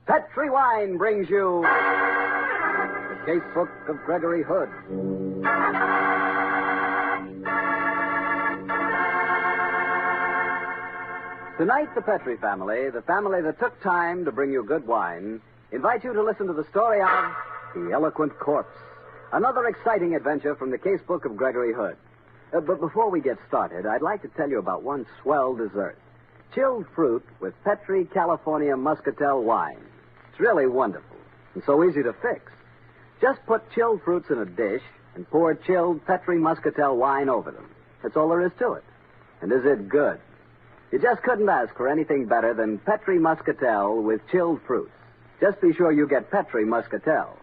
Petri Wine brings you the Casebook of Gregory Hood. Tonight, the Petri family, the family that took time to bring you good wine, invite you to listen to the story of The Eloquent Corpse, another exciting adventure from the Casebook of Gregory Hood. But before we get started, I'd like to tell you about one swell dessert. Chilled fruit with Petri California Muscatel wine. It's really wonderful and so easy to fix. Just put chilled fruits in a dish and pour chilled Petri Muscatel wine over them. That's all there is to it. And is it good? You just couldn't ask for anything better than Petri Muscatel with chilled fruits. Just be sure you get Petri Muscatel.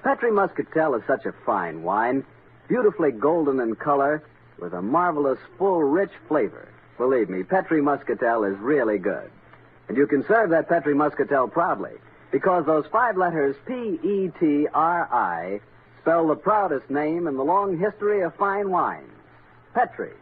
Petri Muscatel is such a fine wine, beautifully golden in color, with a marvelous, full, rich flavor. Believe me, Petri Muscatel is really good. And you can serve that Petri Muscatel proudly, because those 5 letters Petri spell the proudest name in the long history of fine wine. Petri.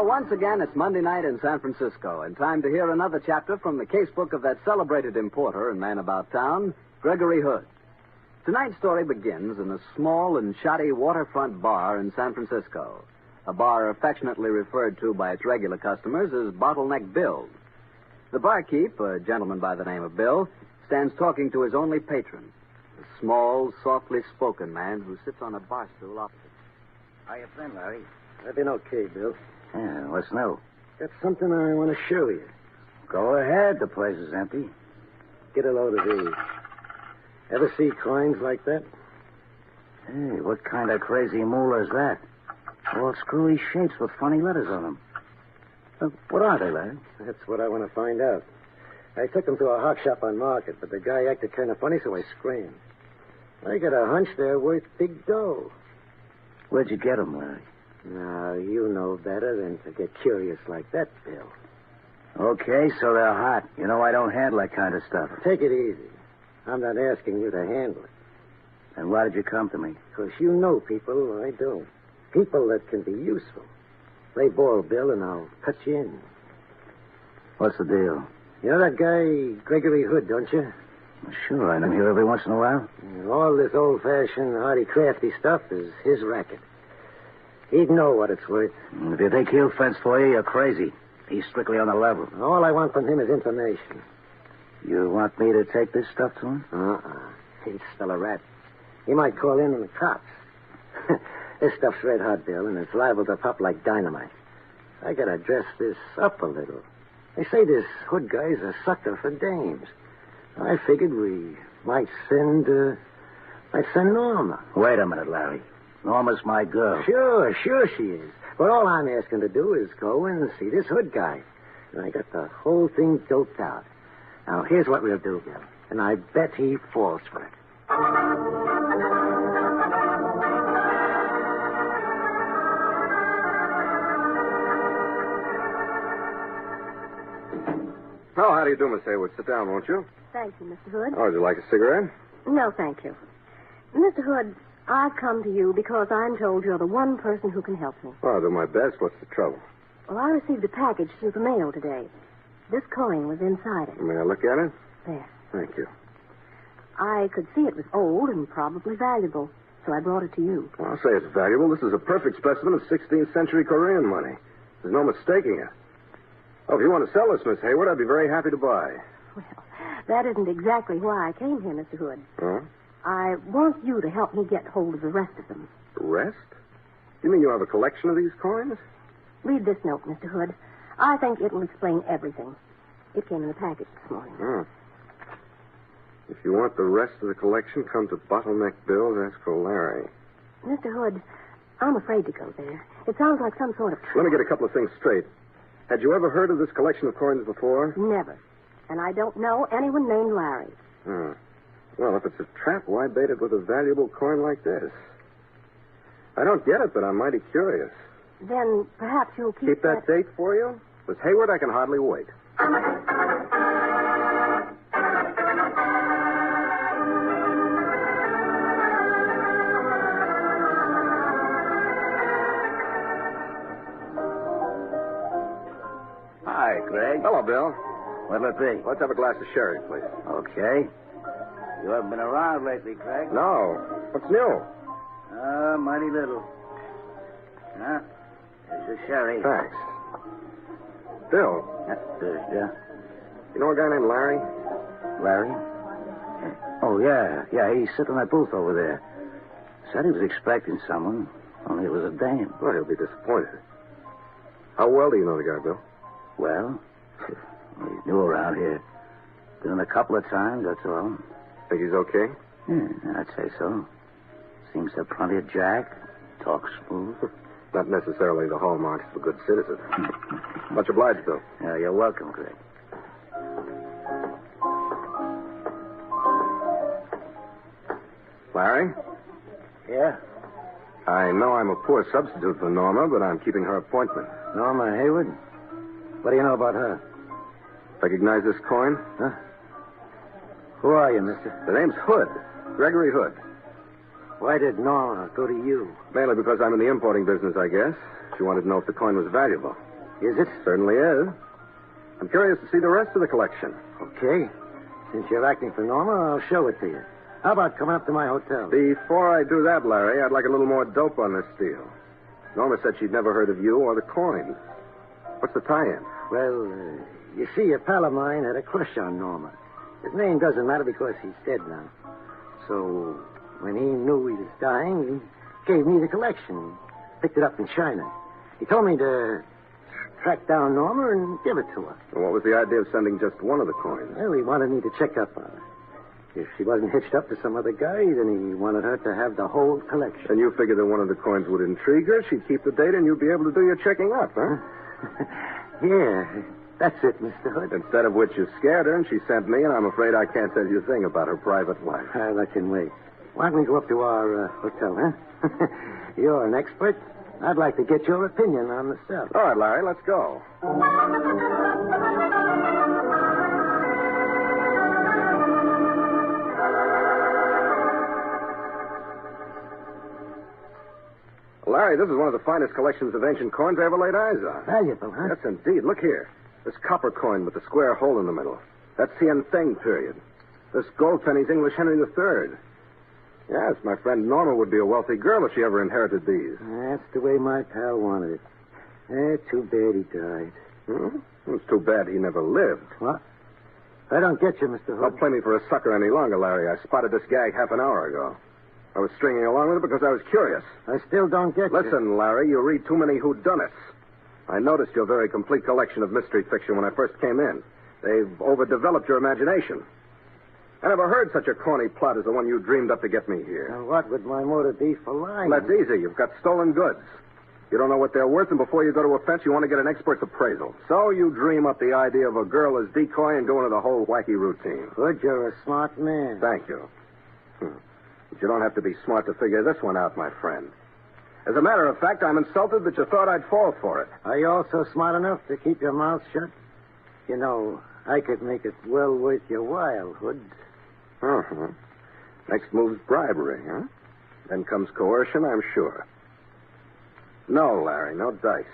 Once again, it's Monday night in San Francisco, and time to hear another chapter from the casebook of that celebrated importer and man about town, Gregory Hood. Tonight's story begins in a small and shoddy waterfront bar in San Francisco, a bar affectionately referred to by its regular customers as Bottleneck Bill's. The barkeep, a gentleman by the name of Bill, stands talking to his only patron, a small, softly spoken man who sits on a bar stool opposite. How you been, Larry? I've been okay, Bill. Yeah, what's new? Got something I want to show you. Go ahead. The place is empty. Get a load of these. Ever see coins like that? Hey, what kind of crazy moolah is that? All screwy shapes with funny letters on them. What are they, Larry? That's what I want to find out. I took them to a hock shop on Market, but the guy acted kind of funny, so I screamed. I got a hunch they're worth big dough. Where'd you get them, Larry? Now, you know better than to get curious like that, Bill. Okay, so they're hot. You know I don't handle that kind of stuff. Take it easy. I'm not asking you to handle it. And why did you come to me? Because you know people I don't. People that can be useful. Play ball, Bill, and I'll cut you in. What's the deal? You know that guy, Gregory Hood, don't you? Sure, I know him here every once in a while. All this old-fashioned, hardy, crafty stuff is his racket. He'd know what it's worth. If you think he'll fence for you, you're crazy. He's strictly on the level. All I want from him is information. You want me to take this stuff to him? He's still a rat. He might call in on the cops. This stuff's red hot, Bill, and it's liable to pop like dynamite. I gotta dress this up a little. They say this Hood guy's a sucker for dames. I figured we might send Norma. Wait a minute, Larry. Norma's my girl. Sure she is. But all I'm asking to do is go and see this Hood guy. And I got the whole thing doped out. Now, here's what we'll do, Bill. And I bet he falls for it. Oh, how do you do, Miss Hayward? Sit down, won't you? Thank you, Mr. Hood. Oh, would you like a cigarette? No, thank you. Mr. Hood, I've come to you because I'm told you're the one person who can help me. Well, I'll do my best. What's the trouble? Well, I received a package through the mail today. This coin was inside it. May I look at it? There. Thank you. I could see it was old and probably valuable, so I brought it to you. Well, I'll say it's valuable. This is a perfect specimen of 16th century Korean money. There's no mistaking it. Oh, if you want to sell this, Miss Hayward, I'd be very happy to buy. Well, that isn't exactly why I came here, Mr. Hood. Huh? I want you to help me get hold of the rest of them. The rest? You mean you have a collection of these coins? Read this note, Mr. Hood. I think it'll explain everything. It came in the package this morning. Oh. If you want the rest of the collection, come to Bottleneck Bill's, ask for Larry. Mr. Hood, I'm afraid to go there. It sounds like some sort of trap. Let me get a couple of things straight. Had you ever heard of this collection of coins before? Never. And I don't know anyone named Larry. Oh. Well, if it's a trap, why bait it with a valuable coin like this? I don't get it, but I'm mighty curious. Then perhaps you'll Keep that date for you? Miss Hayward, I can hardly wait. Hi, Greg. Hello, Bill. What'll it be? Let's have a glass of sherry, please. Okay. You haven't been around lately, Craig? No. What's new? Mighty little. Huh? Here's your sherry. Thanks. Bill, Yeah. you know a guy named Larry? Larry? Oh, yeah. Yeah, he's sitting in that booth over there. Said he was expecting someone, only it was a dame. Well, he'll be disappointed. How well do you know the guy, Bill? Well, he's new around here. Been in a couple of times, that's all. Think he's okay? Yeah, I'd say so. Seems to have plenty of jack. Talks smooth. Not necessarily the hallmarks of a good citizen. Much obliged, Bill. Yeah, you're welcome, Greg. Larry? Yeah? I know I'm a poor substitute for Norma, but I'm keeping her appointment. Norma Hayward? What do you know about her? Recognize this coin? Huh? Who are you, mister? The name's Hood. Gregory Hood. Why did Norma go to you? Mainly because I'm in the importing business, I guess. She wanted to know if the coin was valuable. Is it? Certainly is. I'm curious to see the rest of the collection. Okay. Since you're acting for Norma, I'll show it to you. How about coming up to my hotel? Before I do that, Larry, I'd like a little more dope on this deal. Norma said she'd never heard of you or the coin. What's the tie-in? Well, you see, a pal of mine had a crush on Norma. His name doesn't matter because he's dead now. So, when he knew he was dying, he gave me the collection. Picked it up in China. He told me to track down Norma and give it to her. And what was the idea of sending just one of the coins? Well, he wanted me to check up on her. If she wasn't hitched up to some other guy, then he wanted her to have the whole collection. And you figured that one of the coins would intrigue her, she'd keep the data, and you'd be able to do your checking up, huh? Yeah, that's it, Mr. Hood. Instead of which you scared her, and she sent me, and I'm afraid I can't tell you a thing about her private life. I can wait. Why don't we go up to our hotel, huh? You're an expert. I'd like to get your opinion on the stuff. All right, Larry, let's go. Larry, this is one of the finest collections of ancient coins I ever laid eyes on. Valuable, huh? Yes, indeed. Look here. This copper coin with the square hole in the middle. That's Hien Thing period. This gold penny's English Henry III. Yes, my friend Norma would be a wealthy girl if she ever inherited these. That's the way my pal wanted it. Too bad he died. Hmm? It's too bad he never lived. What? I don't get you, Mr. Hood. Don't play me for a sucker any longer, Larry. I spotted this gag half an hour ago. I was stringing along with it because I was curious. I still don't get you. Listen, Larry, you read too many whodunits. I noticed your very complete collection of mystery fiction when I first came in. They've overdeveloped your imagination. I never heard such a corny plot as the one you dreamed up to get me here. Now, what would my motive be for lying? That's easy. You've got stolen goods. You don't know what they're worth, and before you go to a fence, you want to get an expert's appraisal. So you dream up the idea of a girl as decoy and go into the whole wacky routine. Hood, you're a smart man. Thank you. But you don't have to be smart to figure this one out, my friend. As a matter of fact, I'm insulted that you thought I'd fall for it. Are you also smart enough to keep your mouth shut? You know, I could make it well worth your while, Hood. Uh-huh. Next move's bribery, huh? Then comes coercion, I'm sure. No, Larry, no dice.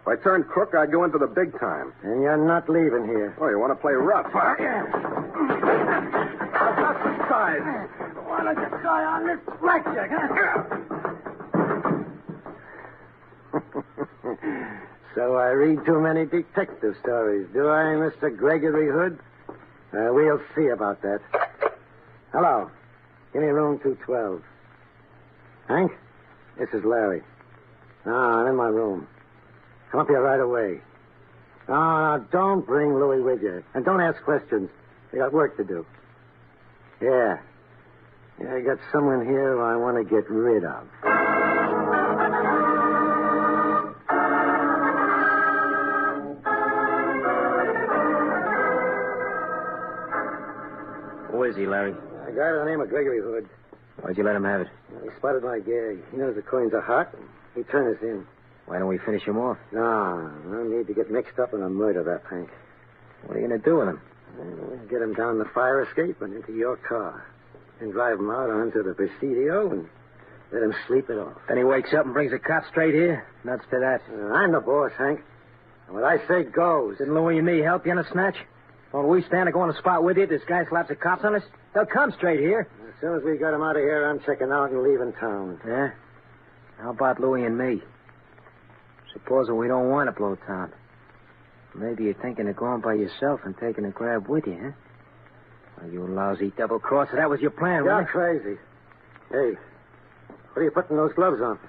If I turned crook, I'd go into the big time. And you're not leaving here. Oh, you want to play rough, huh? That's the size. Why don't you try on this blackjack, huh? So I read too many detective stories, do I, Mr. Gregory Hood? We'll see about that. Hello. Give me room 212. Hank? This is Larry. No, I'm in my room. Come up here right away. No, don't bring Louie with you. And don't ask questions. We got work to do. Yeah, I got someone here who I want to get rid of. Who is he, Larry? A guy by the name of Gregory Hood. Why'd you let him have it? He spotted my gag. He knows the coins are hot. He turned us in. Why don't we finish him off? No need to get mixed up in a murder rap, Hank. What are you going to do with him? Get him down the fire escape and into your car. And drive him out onto the Presidio and let him sleep it off. Then he wakes up and brings the cops straight here? Nuts to that. I'm the boss, Hank. And what I say goes. Didn't Louie and me help you in a snatch? Won't we stand to go on the spot with you? This guy slaps the cops on us? They'll come straight here. As soon as we got him out of here, I'm checking out and leaving town. Yeah? How about Louie and me? Supposing we don't want to blow town. Maybe you're thinking of going by yourself and taking a grab with you, huh? Well, you lousy double-crosser. That was your plan, You're wasn't it? crazy. Hey, what are you putting those gloves on?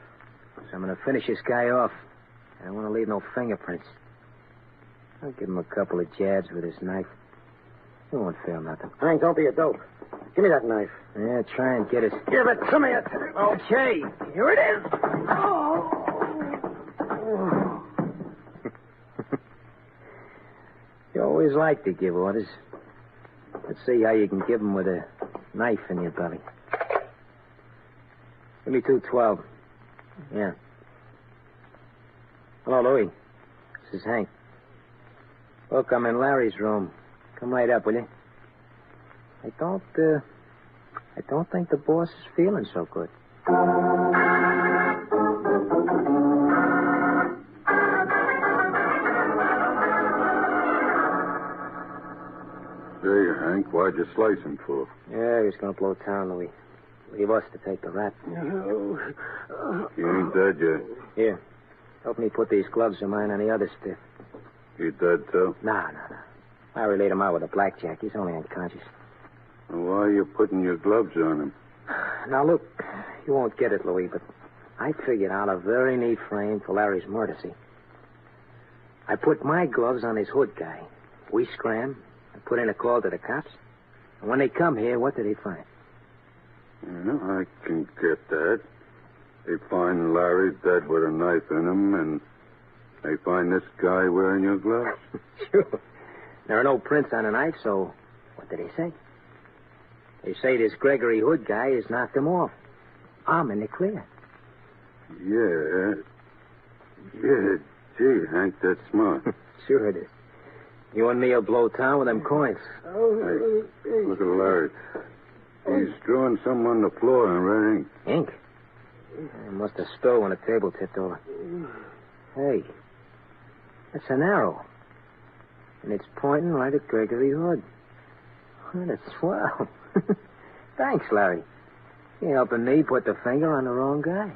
So I'm going to finish this guy off. I don't want to leave no fingerprints. I'll give him a couple of jabs with his knife. He won't feel nothing. Hank, don't be a dope. Give me that knife. Yeah, try and get it. Give it to me. Okay, here it is. You always like to give orders. Let's see how you can give them with a knife in your belly. Give me 212. Yeah. Hello, Louie. This is Hank. Look, I'm in Larry's room. Come right up, will you? I don't think the boss is feeling so good. Hey, Hank, why'd you slice him for? Yeah, he was going to blow town, Louie. Leave us to take the rap. He ain't dead yet. Here. Help me put these gloves of mine on the other stiff. He dead, too? No. Larry laid him out with a blackjack. He's only unconscious. Well, why are you putting your gloves on him? Now, look, you won't get it, Louie, but I figured out a very neat frame for Larry's murder, see? I put my gloves on his hood guy. We scram and put in a call to the cops. And when they come here, what do they find? Yeah, I can get that. They find Larry dead with a knife in him, and they find this guy wearing your gloves? Sure. There are no prints on a knife, so what do they say? They say this Gregory Hood guy has knocked him off. I'm in the clear. Yeah, gee, Hank, that's smart. Sure it is. You and me'll blow town with them coins. Hey, look at Larry. He's drawing something on the floor in red ink. Ink? I must have spilled when the table tipped over. Hey, that's an arrow. And it's pointing right at Gregory Hood. Oh, that's swell. Thanks, Larry. You're helping me put the finger on the wrong guy.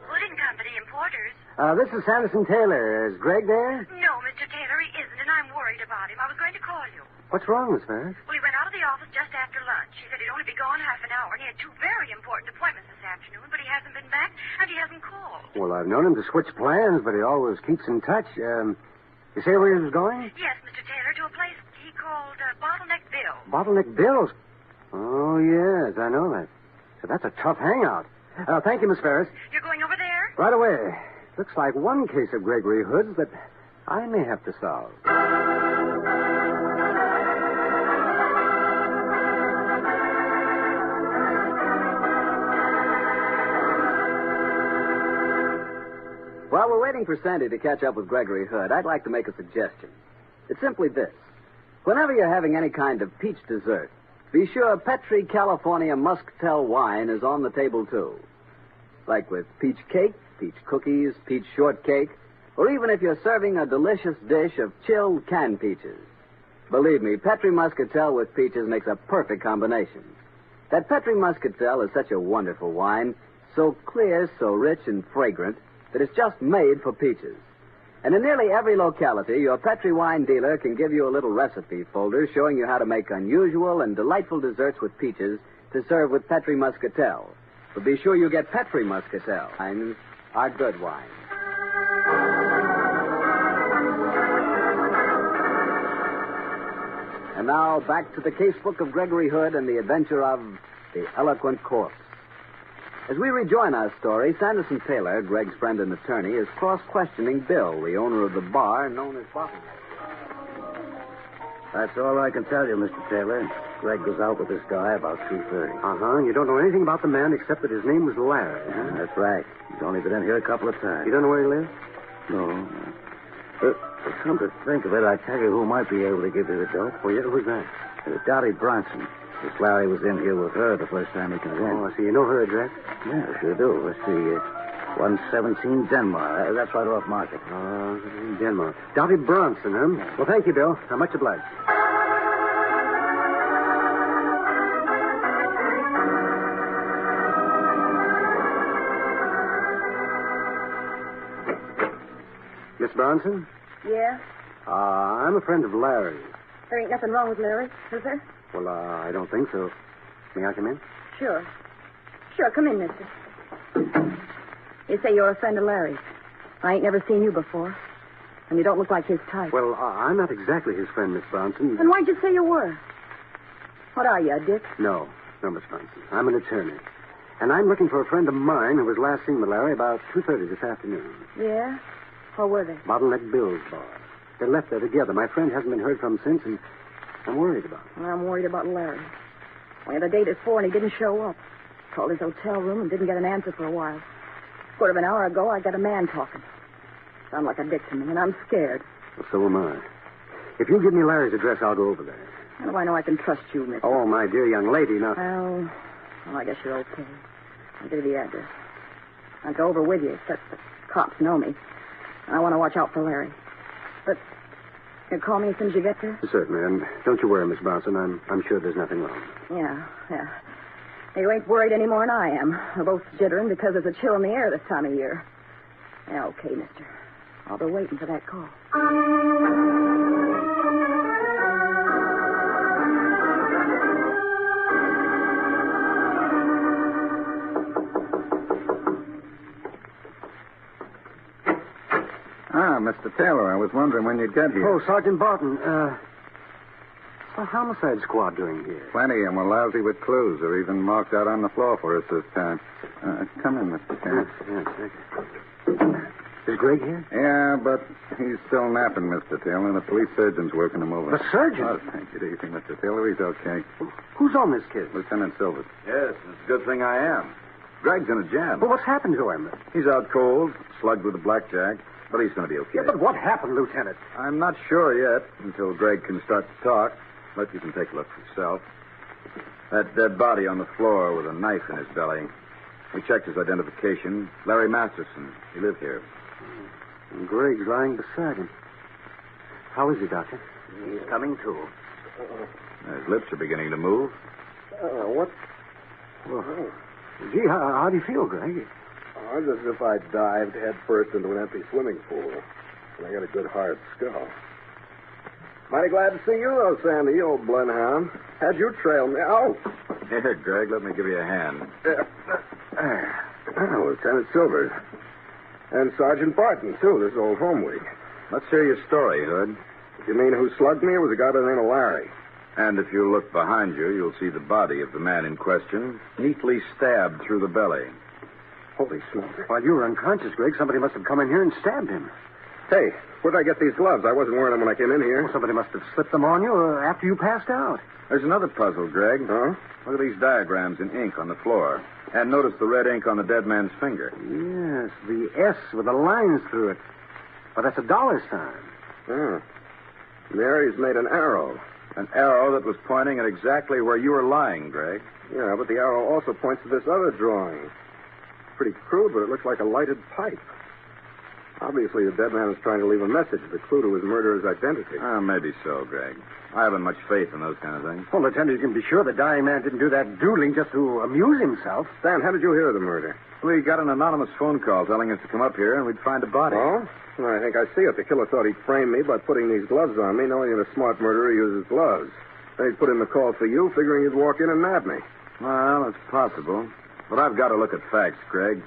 Hood and Company Importers. This is Sanderson Taylor. Is Greg there? No, Mr. Taylor, he isn't, and I'm worried about him. I was going to call you. What's wrong, Miss Ferris? Well, he went out of the office just after lunch. He said he'd only be gone half an hour, and he had two very important appointments this afternoon, but he hasn't been back, and he hasn't called. Well, I've known him to switch plans, but he always keeps in touch. You say where he was going? Yes, Mr. Taylor, to a place he called Bottleneck Bill. Bottleneck Bill's. Oh, yes, I know that. So that's a tough hangout. Thank you, Miss Ferris. You're going over there? Right away. Looks like one case of Gregory Hood's that I may have to solve. While we're waiting for Sandy to catch up with Gregory Hood, I'd like to make a suggestion. It's simply this. Whenever you're having any kind of peach dessert, be sure Petri California Muscatel wine is on the table, too. Like with peach cake, peach cookies, peach shortcake, or even if you're serving a delicious dish of chilled canned peaches. Believe me, Petri Muscatel with peaches makes a perfect combination. That Petri Muscatel is such a wonderful wine, so clear, so rich and fragrant, that it's just made for peaches. And in nearly every locality, your Petri wine dealer can give you a little recipe folder showing you how to make unusual and delightful desserts with peaches to serve with Petri Muscatel. But be sure you get Petri Muscatel. Wines are good wines. And now back to the Casebook of Gregory Hood and the adventure of the Eloquent Corpse. As we rejoin our story, Sanderson Taylor, Greg's friend and attorney, is cross-questioning Bill, the owner of the bar known as Bottleneck. That's all I can tell you, Mr. Taylor. Greg was out with this guy about 2:30. Uh-huh. And you don't know anything about the man except that his name was Larry, huh? That's right. He's only been in here a couple of times. You don't know where he lives? No. But come to think of it, I tell you who might be able to give you the dope. Oh, yeah? Who's that? Dottie Bronson. This Larry was in here with her the first time he came in. Oh, I see. You know her address? Yeah, sure do. Let's see. 117 Denmark. That's right off Market. Denmark. Dottie Bronson, huh? Well, thank you, Bill. I'm much obliged. Miss Bronson? Yeah? I'm a friend of Larry's. There ain't nothing wrong with Larry, is there? Well, I don't think so. May I come in? Sure. Sure, come in, mister. You say you're a friend of Larry's. I ain't never seen you before. And you don't look like his type. Well, I'm not exactly his friend, Miss Bronson. Then why'd you say you were? What are you, a dick? No, Miss Bronson. I'm an attorney. And I'm looking for a friend of mine who was last seen with Larry about 2:30 this afternoon. Yeah? Where were they? Bottleneck Bill's bar. They left there together. My friend hasn't been heard from since, and I'm worried about him. I'm worried about Larry. We had a date at 4 and he didn't show up. Called his hotel room and didn't get an answer for a while. Quarter of an hour ago, I got a man talking. Sound like a dick to me, and I'm scared. Well, so am I. If you give me Larry's address, I'll go over there. How do I know I can trust you, mister? Oh, my dear young lady, now... Well, I guess you're okay. I'll give you the address. I'll go over with you, except the cops know me. And I want to watch out for Larry. But you'll call me as soon as you get there? Certainly, and don't you worry, Miss Bronson. I'm sure there's nothing wrong. Yeah. You ain't worried any more than I am. We're both jittering because there's a chill in the air this time of year. Yeah, okay, mister. I'll be waiting for that call. Mr. Taylor, I was wondering when you'd get here. Oh, Sergeant Barton, what's the homicide squad doing here? Plenty, and we're lousy with clues. They're even marked out on the floor for us this time. Come in, Mr. Taylor. Yes, thank you. Is Greg here? Yeah, but he's still napping, Mr. Taylor, and the police surgeon's working him over. The surgeon? Oh, thank you, easy, Mr. Taylor. He's okay. Who's on this case? Lieutenant Silvers. Yes, it's a good thing I am. Greg's in a jam. Well, what's happened to him? He's out cold, slugged with a blackjack, but he's going to be okay. Yeah, but what happened, Lieutenant? I'm not sure yet until Greg can start to talk, but you can take a look for yourself. That dead body on the floor with a knife in his belly. We checked his identification. Larry Masterson. He lived here. And Greg's lying beside him. How is he, Doctor? He's coming to. His lips are beginning to move. What? Well, gee, how do you feel, Greg? It's as if I dived head first into an empty swimming pool. And I got a good hard skull. Mighty glad to see you, though, Sandy, you old bloodhound. How'd you trail me? Oh! Here, Greg, let me give you a hand. Lieutenant Silvers. And Sergeant Barton, too, this old home week. Let's hear your story, Hood. You mean who slugged me? It was a guy by the name of Larry. And if you look behind you, you'll see the body of the man in question, neatly stabbed through the belly. Holy smokes. While you were unconscious, Greg, somebody must have come in here and stabbed him. Hey, where'd I get these gloves? I wasn't wearing them when I came in here. Well, somebody must have slipped them on you after you passed out. There's another puzzle, Greg. Huh? Look at these diagrams in ink on the floor. And notice the red ink on the dead man's finger. Yes, the S with the lines through it. But that's a dollar sign. Oh. Mary's made an arrow. An arrow that was pointing at exactly where you were lying, Greg. Yeah, but the arrow also points to this other drawing. Pretty crude, but it looks like a lighted pipe. Obviously, the dead man was trying to leave a message, the clue to his murderer's identity. Maybe so, Greg. I haven't much faith in those kind of things. Well, Lieutenant, you can be sure the dying man didn't do that doodling just to amuse himself. Stan, how did you hear of the murder? We got an anonymous phone call telling us to come up here and we'd find a body. Oh? Well, I think I see it. The killer thought he'd frame me by putting these gloves on me, knowing that a smart murderer uses gloves. Then he'd put in the call for you, figuring you'd walk in and nab me. Well, it's possible. But I've got to look at facts, Greg.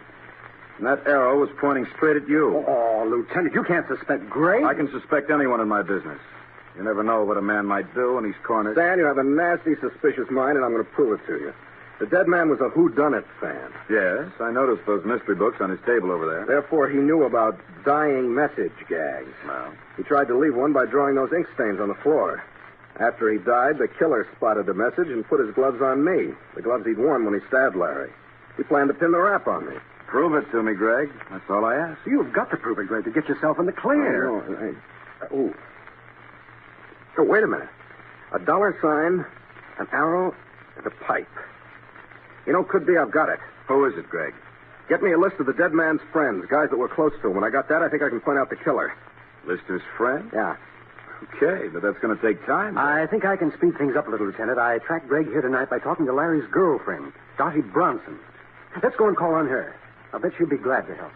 And that arrow was pointing straight at you. Oh, Lieutenant, you can't suspect Greg. I can suspect anyone in my business. You never know what a man might do when he's cornered. Stan, you have a nasty, suspicious mind, and I'm going to prove it to you. The dead man was a whodunit fan. Yes, I noticed those mystery books on his table over there. Therefore, he knew about dying message gags. Well? He tried to leave one by drawing those ink stains on the floor. After he died, the killer spotted the message and put his gloves on me. The gloves he'd worn when he stabbed Larry. He planned to pin the rap on me. Prove it to me, Greg. That's all I ask. You've got to prove it, Greg, to get yourself in the clear. Oh, wait a minute. A dollar sign, an arrow, and a pipe. Could be I've got it. Who is it, Greg? Get me a list of the dead man's friends, guys that were close to him. When I got that, I think I can point out the killer. List his friends? Yeah. Okay, but that's going to take time. I think I can speed things up a little, Lieutenant. I tracked Greg here tonight by talking to Larry's girlfriend, Dottie Bronson. Let's go and call on her. I'll bet she'll be glad to help.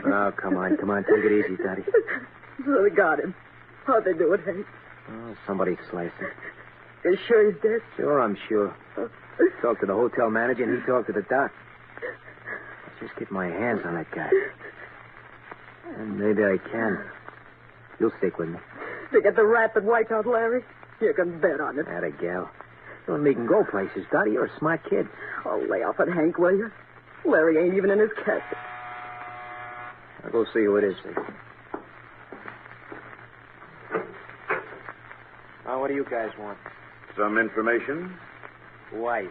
Oh, come on. Take it easy, Daddy. So they got him. How'd they do it, Hank? Oh, somebody sliced him. You sure he's dead? Sure, I'm sure. Talked to the hotel manager, and he talked to the doc. Let's just get my hands on that guy. And maybe I can. You'll stick with me. To get the rat that wiped out Larry? You can bet on it. Atta gal. You and me can go places, Dottie. You're a smart kid. Oh, lay off it, Hank, will you? Larry ain't even in his casket. I'll go see who it is. Oh, what do you guys want? Some information? Why?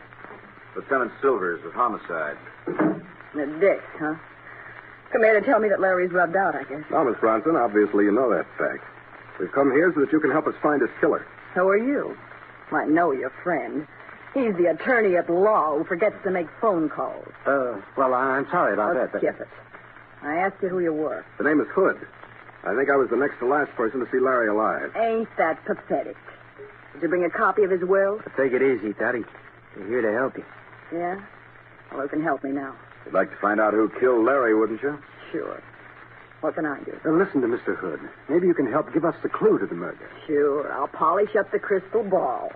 Lieutenant Silvers of Homicide. The dick, huh? Come here to tell me that Larry's rubbed out, I guess. Now, Miss Bronson, obviously you know that fact. We've come here so that you can help us find his killer. So are you. I know your friend. He's the attorney at law who forgets to make phone calls. Well, I'm sorry about that. Skip it. I asked you who you were. The name is Hood. I think I was the next to last person to see Larry alive. Ain't that pathetic? Did you bring a copy of his will? Take it easy, Daddy. We're here to help you. Yeah? Well, who can help me now? You'd like to find out who killed Larry, wouldn't you? Sure. What can I do? Listen to Mr. Hood. Maybe you can help give us the clue to the murder. Sure. I'll polish up the crystal ball.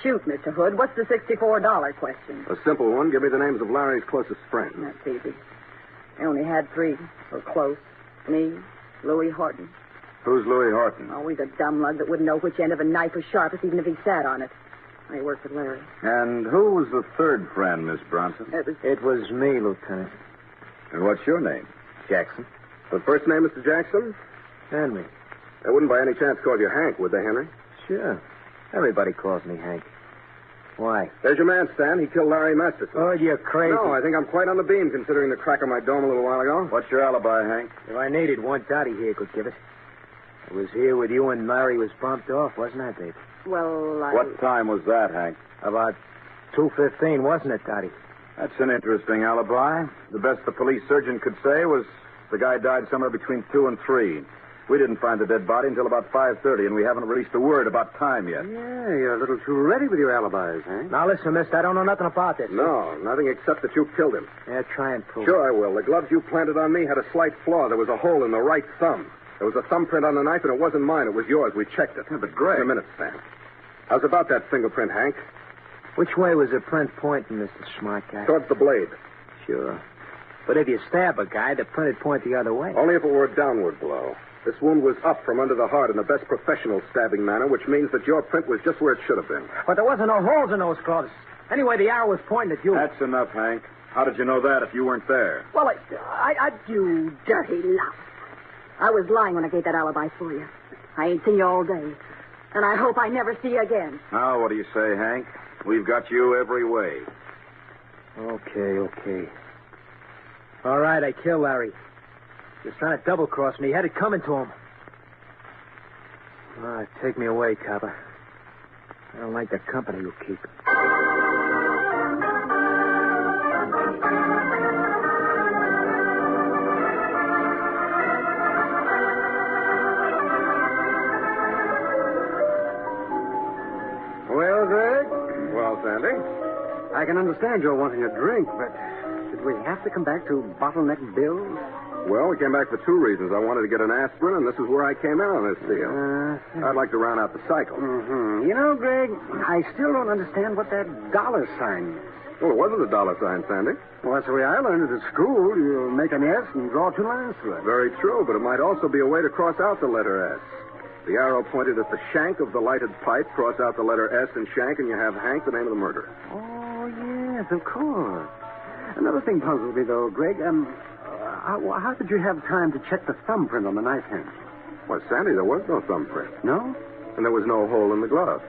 Shoot, Mr. Hood. What's the $64 question? A simple one. Give me the names of Larry's closest friends. That's easy. I only had 3. Or close. Me, Louis Horton. Who's Louis Horton? Always a dumb lug that wouldn't know which end of a knife was sharpest even if he sat on it. I worked with Larry. And who was the third friend, Miss Bronson? It was me, Lieutenant. And what's your name? Jackson. The first name, Mr. Jackson? Henry. They wouldn't by any chance call you Hank, would they, Henry? Sure. Everybody calls me Hank. Why? There's your man, Stan. He killed Larry Masterson. Oh, you're crazy. No, I think I'm quite on the beam, considering the crack of my dome a little while ago. What's your alibi, Hank? If I needed one, Dottie here could give it. I was here with you when Larry was bumped off, wasn't I, babe? Well, What time was that, Hank? About 2:15, wasn't it, Dottie? That's an interesting alibi. The best the police surgeon could say was the guy died somewhere between 2 and 3. We didn't find the dead body until about 5:30, and we haven't released a word about time yet. Yeah, you're a little too ready with your alibis, eh? Now, listen, mister, I don't know nothing about this. No, nothing except that you killed him. Yeah, try and prove Sure I will. The gloves you planted on me had a slight flaw. There was a hole in the right thumb. There was a thumbprint on the knife, and it wasn't mine. It was yours. We checked it. Yeah, but Greg... In a minute, Stan. How's about that fingerprint, Hank? Which way was the print pointing, Mr. Smart Guy? Towards the blade. Sure. But if you stab a guy, the print would point the other way. Only if it were a downward blow. This wound was up from under the heart in the best professional stabbing manner, which means that your print was just where it should have been. But there wasn't no holes in those gloves. Anyway, the arrow was pointing at you. That's enough, Hank. How did you know that if you weren't there? Well, you dirty lout. I was lying when I gave that alibi for you. I ain't seen you all day. And I hope I never see you again. Now, what do you say, Hank? We've got you every way. Okay. All right, I killed Larry. He was trying to double-cross me. He had it coming to him. All right, take me away, copper. I don't like the company you keep. Well, Greg, Well, Sandy? I can understand you're wanting a drink, but did we have to come back to bottleneck bills? Well, we came back for 2 reasons. I wanted to get an aspirin, and this is where I came in on this deal. I'd like to round out the cycle. Mm-hmm. You know, Greg, I still don't understand what that dollar sign is. Well, it wasn't a dollar sign, Sandy. Well, that's the way I learned it at school. You make an S and draw 2 lines through it. Very true, but it might also be a way to cross out the letter S. The arrow pointed at the shank of the lighted pipe. Cross out the letter S and shank, and you have Hank, the name of the murderer. Oh, yeah. Yes, of course. Another thing puzzles me, though, Greg. How did you have time to check the thumbprint on the knife handle? Well, Sandy, there was no thumbprint. No? And there was no hole in the glove.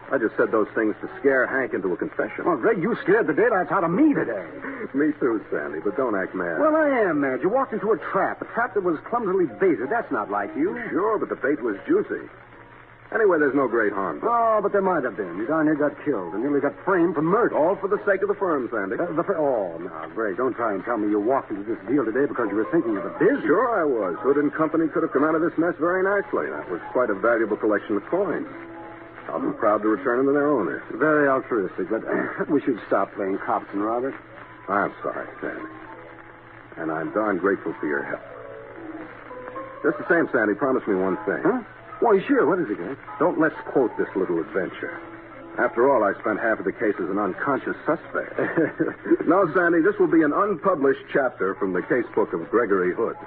I just said those things to scare Hank into a confession. Well, Greg, you scared the daylights out of me today. Me too, Sandy, but don't act mad. Well, I am mad. You walked into a trap that was clumsily baited. That's not like you. Sure, but the bait was juicy. Anyway, there's no great harm. Oh, but there might have been. You down here got killed and nearly got framed for murder. All for the sake of the firm, Sandy. Now, Greg, don't try and tell me you walked into this deal today because you were thinking of the business. Sure I was. Hood and Company could have come out of this mess very nicely. That was quite a valuable collection of coins. I'll be proud to return them to their owners. Very altruistic, but we should stop playing cops and robbers. I'm sorry, Sandy. And I'm darn grateful for your help. Just the same, Sandy, promise me one thing. Huh? Why, sure. What is it, Greg? Don't let's quote this little adventure. After all, I spent half of the case as an unconscious suspect. No, Sandy, this will be an unpublished chapter from the Casebook of Gregory Hood.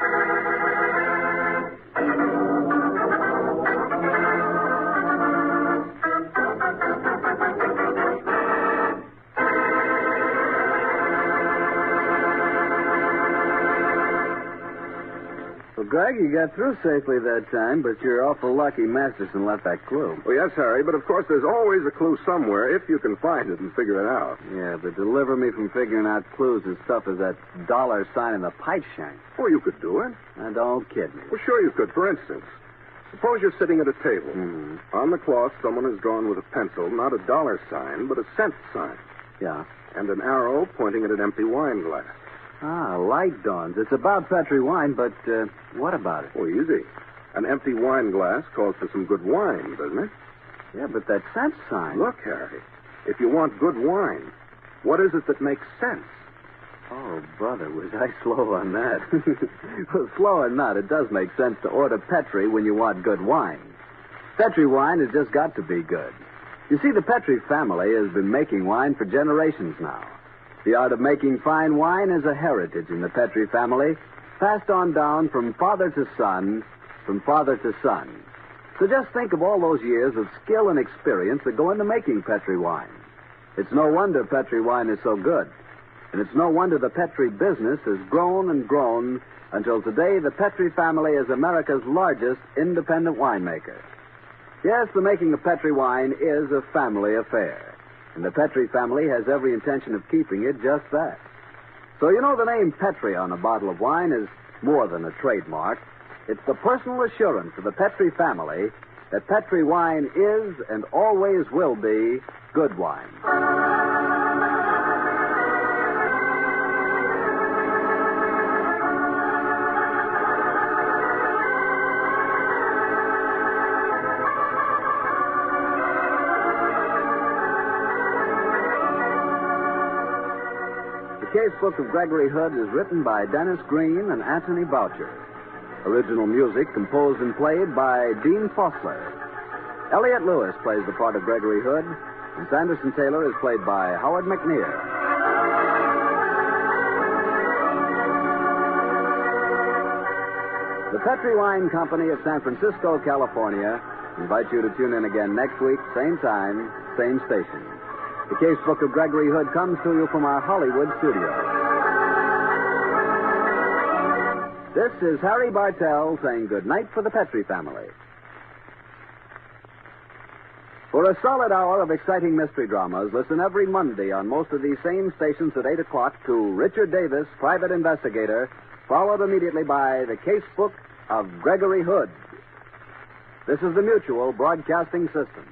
Well, Greg, you got through safely that time, but you're awful lucky Masterson left that clue. Well, yes, Harry, but of course there's always a clue somewhere if you can find it and figure it out. Yeah, but deliver me from figuring out clues as tough as that dollar sign in the pipe shank. Well, you could do it. Now, don't kid me. Well, sure you could. For instance, suppose you're sitting at a table. Mm-hmm. On the cloth, someone has drawn with a pencil not a dollar sign, but a cent sign. Yeah. And an arrow pointing at an empty wine glass. Ah, light dawns. It's about Petri wine, but what about it? Oh, easy. An empty wine glass calls for some good wine, doesn't it? Yeah, but that cent sign. Look, Harry, if you want good wine, what is it that makes sense? Oh, brother, was I slow on that? Well, slow or not, it does make sense to order Petri when you want good wine. Petri wine has just got to be good. You see, the Petri family has been making wine for generations now. The art of making fine wine is a heritage in the Petri family, passed on down from father to son, from father to son. So just think of all those years of skill and experience that go into making Petri wine. It's no wonder Petri wine is so good. And it's no wonder the Petri business has grown and grown until today the Petri family is America's largest independent winemaker. Yes, the making of Petri wine is a family affair. And the Petri family has every intention of keeping it just that. So you know the name Petri on a bottle of wine is more than a trademark. It's the personal assurance of the Petri family that Petri wine is and always will be good wine. The Casebook of Gregory Hood is written by Dennis Green and Anthony Boucher. Original music composed and played by Dean Fossler. Elliot Lewis plays the part of Gregory Hood, and Sanderson Taylor is played by Howard McNear. The Petri Wine Company of San Francisco, California, invites you to tune in again next week, same time, same station. The Casebook of Gregory Hood comes to you from our Hollywood studio. This is Harry Bartell saying good night for the Petri family. For a solid hour of exciting mystery dramas, listen every Monday on most of these same stations at 8 o'clock to Richard Davis, Private Investigator, followed immediately by the Casebook of Gregory Hood. This is the Mutual Broadcasting System.